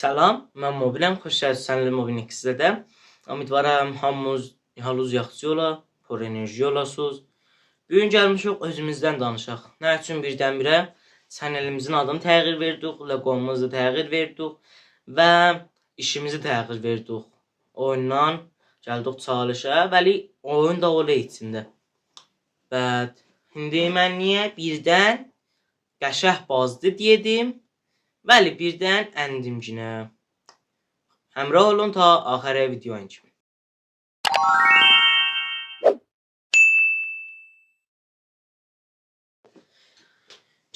Salam, mən Mobiləm. Xoş gəldiniz sənəli Mobil X'də. Ümidvaram hamınız halınız yaxşı ola, por enerji olasınız. Bu gün gəlmişik özümüzdən danışaq. Nə üçün birdən-birə sənəlimizin adını təğyir verdik, loqomuzu təğyir verdik və işimizi təğyir verdik. Oyundan gəldik çalışa, bəli oyun da ola içində. Və indi mən niyə birdən qəşəh bazdı dedim? Bəli, birdən əndimcinə. Həmrah olun ta axərə videoya kimi.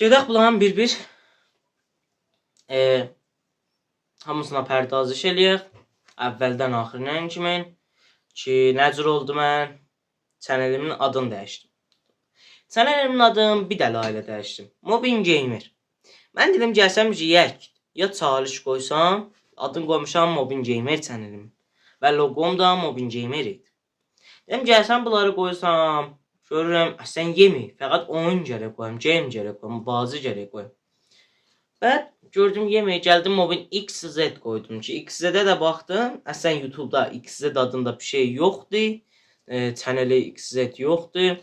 Gedək bunların bir-bir hamısına pərdazış eləyək. Əvvəldən axırına kimi ki, nə cür oldu mən sənəlimin adını dəyişdim. Sənəlimin adını bir dələ dəyişdim. Mobil Gamer. Mən dedim gəlsəm yeyək, ya çalış qoysam, adını qoymuşam Mobil Gamer sənəlim. Və loqom da Mobil Gamer idi. Dedim gəlsəm bunları qoysam, görürəm, sən yemir, fəqət oyun gərək qoyam, game gərək qoyam, bazı gərək qoyam. Və gördüm yemir, gəldim Mobil XZ qoydum ki, XZ-də də baxdım, əslən YouTube'da XZ adında bir şey yoxdur, sənəli XZ yoxdur.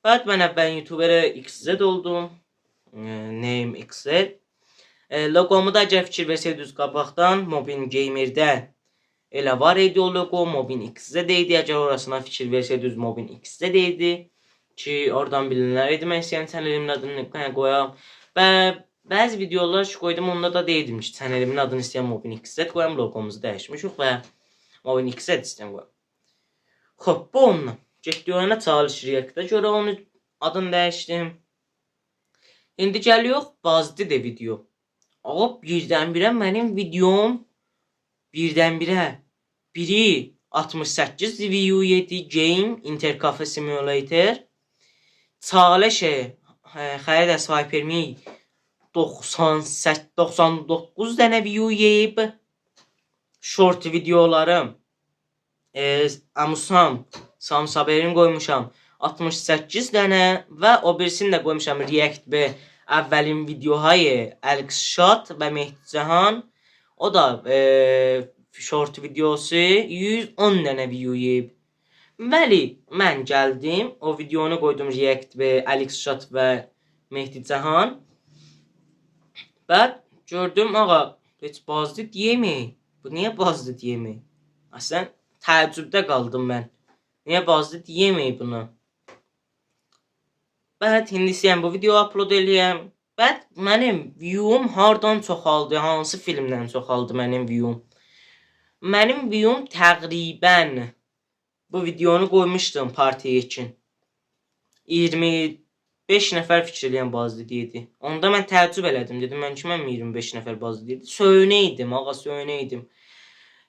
Və mən əvvəl YouTuberə XZ oldum. Name XZ. Logomu da əgər fikir versəydiniz qabaqdan Mobil Gamer'dən elə var idi o logo, Mobil XZ deydi. Əgər orasına fikir versəydiniz Mobil XZ deydi ki, oradan bilinlər idi. Mən istəyən sənəlimin adını qoyam. Və bəzi videolar qoydum, onda da deydim ki, sənəlimin adını istəyən Mobil XZ qoyam, logomuzu dəyişmişik və Mobil XZ istəyən qoyam. Xoş, bu onunla. Getdik oyuna çalışırıq da, görə onun adını dəyişdim. İndi gəliyor bazdı de video. Ağa birdən-birə mənim videom birdən-birə biri 68 view yedi Game Intercafe Simulator. Çalışı xəridə Hyper-Me 99 dənə view yeyib. Short videolarım Amusam, Samsaberin qoymuşam 68 dənə və o birisini də qoymuşam React B əvvəlin videohayı Əlqşat və Mehdi Cahan. O da short videosu 110 dənə view yeyib. Bəli, mən gəldim, o videonu qoydum React B, Əlqşat və Mehdi Cahan. Və gördüm, ağa, heç bazdı deyəmi? Bu niyə bazdı deyəmi? Əslən, təəccübdə qaldım mən. Niyə bazdı deyəmi bunu? Bət, indi istəyəm bu video upload eləyəm. Bət, mənim viewum hardan çoxaldı, hansı filmdən çoxaldı mənim viewum? Mənim viewum təqribən bu videonu qoymuşdum partiya üçün 25 nəfər fikir eləyən bazı deyildi. Onda mən təəccüb elədim. Dedim, mən kiməm 25 nəfər bazı deyildi. Söynəydim, ağa, söynəydim.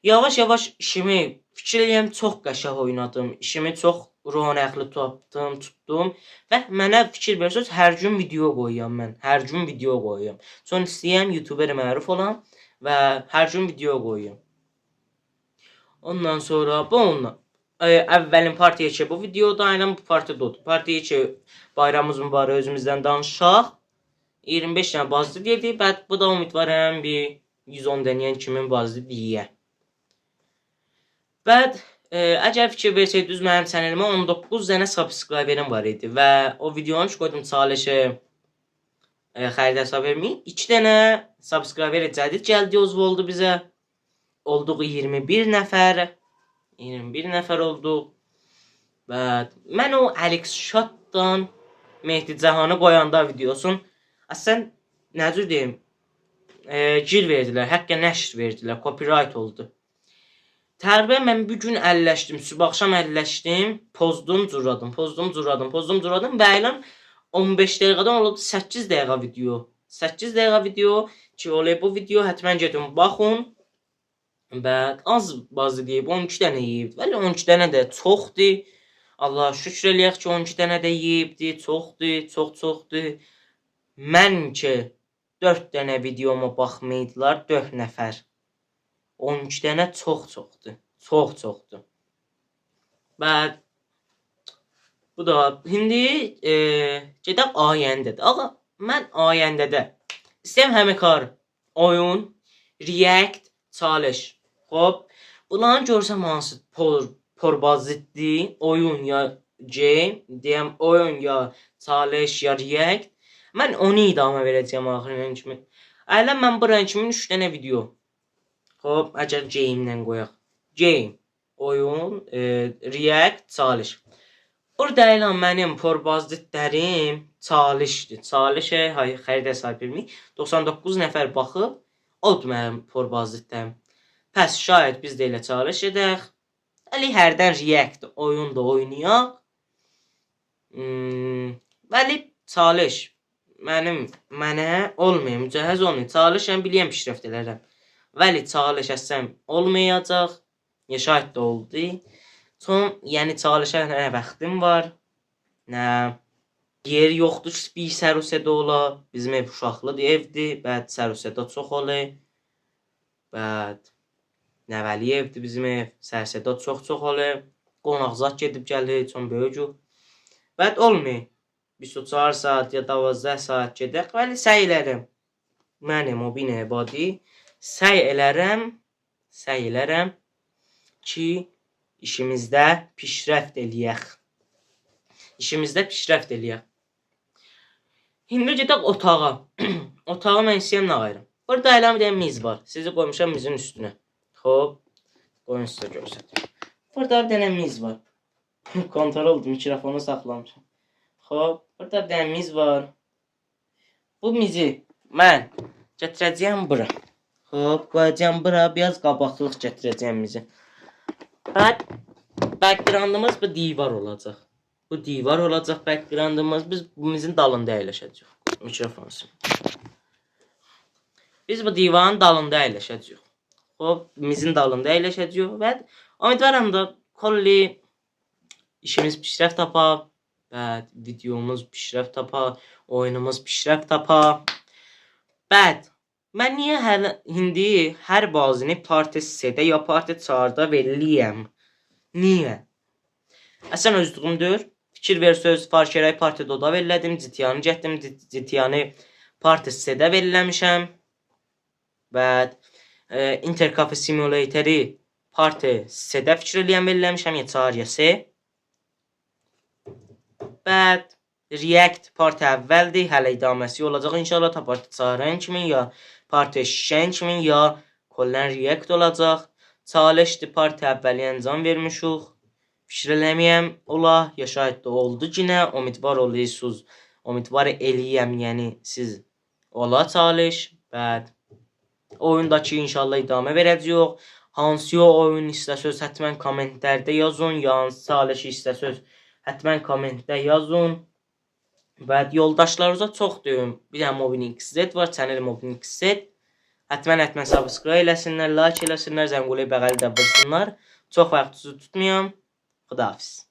Yavaş-yavaş işimi fikir eləyəm, çox qəşəng oynadım. İşimi çox ronaqlı tutdum və mənə fikir versəz hər gün video qoyuram mən. Hər gün video qoyuram. Sonra istəyəm YouTuber məruf olam və hər gün video qoyuram. Ondan sonra bu onunla əvvəlin partiya ki bu videoda aynən bu partiyada oldu. Partiya ki bayramımız mübarək özümüzdən danışaq. 25 dənə bazı deyildi. Bət bu da ümidvaram bir 110 dənəyən kimin bazı deyə. Bət əgər fikir versəydiniz mənim sənəlimə 19 dənə subscriberim var idi və o videonu qoydum çalışı xəridə Hyper-Me 2 dənə subscriber cədid gəldi özü oldu bizə. Olduq 21 nəfər. 21 nəfər olduq. Və mən o Əlqşatdan Mehdi Cahanı qoyanda videosun əslən nə cür deyim gir verdilər, həqqə nəşr verdilər, copyright oldu. Təqribən mən bir gün əlləşdim, sübh axşam əlləşdim, pozdum, cürradım və eləm 15 dəqiqədən oldu 8 dəqiqə video. 8 dəqiqə video ki, olay bu video hətmən gedin baxın. Və az bazı deyib, 12 dənə yeyibdi. Bəli, 12 dənə də çoxdur. Allah şükür eləyək ki, 12 dənə də yeyibdi, çoxdur, çoxdur. Mən ki, 4 dənə videoma baxmaydılar, 4 nəfər. 12 dənə çoxdur. Çoxdur. Və bu da indi gedək ayəndədir. Ağa, mən ayəndədə istəyəm həməkar oyun React, çalış. Hop. Bunların görsəm hansı porbazitli oyun ya game, deyəm oyun ya çalış ya React. Mən onu idamə verəcəyəm axırına kimi. Ələn mən buranın kimi 3 dənə video. Hop, əgər game-dən qoyaq. Game, oyun, React, çalış. Burada elan mənim porbazitlərim çalışdı. Çalışə xəridə sahibimi 99 nəfər baxıb, oldu mənim porbazitlərim. Pəs şayət biz də elə çalış edək. Əli hərdən React oyun da oynayaq. Bəli, çalış. Mənə olmuyor, mücəhəz olmuyor. Çalışəm, biliyəm pişrəft elərəm. Bəli, çalış əsəm olmayacaq. Ya şayət də oldu. Yəni çalışa nə vaxtım var, nə yer yoxdur ki, bir sərusədə ola. Bizim ev uşaqlıdır evdir, bəd sərusədə çox olur. Bəd nəvəli evdir bizim ev, sərsədə çox olur. Qonaqzat gedib gəlir, çox böyük. Bəd olmuyor. Bir 4 saat ya 12 saat gedək. Bəli, səy elərəm. Mənim o binə badi. Səy elərəm ki, işimizdə pişrəft eləyək. İndi gedək otağa. Otağa mən istəyəm nə ayırım. Burada elə bir miz var. Sizi qoymuşam mizin üstünə. Hop. Qoyun sizə görsətim. Burada bir dənə miz var. Kontrol oldu, mikrofonu saxlamışam. Hop. Burada bir dənə miz var. Bu mizi mən gətirəcəyəm bura. Hop. Qoyacağım bura. Biraz qabaqlıq gətirəcəyəm mizi. Backgroundımız bu divar olacaq. Bu divar olacaq backgroundımız. Biz bu mizin dalında əyləşəcəyik. Mikrofonsuz. Biz bu divarın dalında əyləşəcəyik. Hop, mizin dalında əyləşəcəyik və ümidvaram da kolli işimiz pişrəft tapa, bəd videomuz pişrəft tapa, oyunumuz pişrəft tapa. Bəd mən niyə indi hər bazını parti 3-də ya parti 4-da veriliyəm? Niyə? Əsən özlüğümdür. Fikir ver söz fark edək parti 2-da verildim, GTA'nı getdim, GTA'nı parti 3-də verilmişəm. Bəd Intercafe Simulatoru parti 3-də fikir eləyəm verilmişəm, ya 4 ya 3. Bəd React parti əvvəldir, hələ idaməsi olacaq inşallah ta parti 4-ın kimi ya parti 5-ın kimi ya kollən React olacaq. Çalışdı parti əvvəli əncam vermişik. Fikir eləməyəm ola, ya şayət də oldu yenə, ümidvar olursunuz. Ümidvar eləyəm, yəni siz ola çalış. Bəd oyundakı inşallah idamə verəcəyik. Hansı oyun istəsəz həttəmən kommentlərdə yazın, ya hansı çalış istəsəz həttəmən kommentdə yazın. Bəd yoldaşlarınıza çox deyim. Bir dənə Mobbing XZ var, channel Mobbing XZ. Həttəmən subscribe eləsinlər, like eləsinlər, zənguli bəğəli də vursunlar. Çox vaxt tutmayam. Xudahafiz.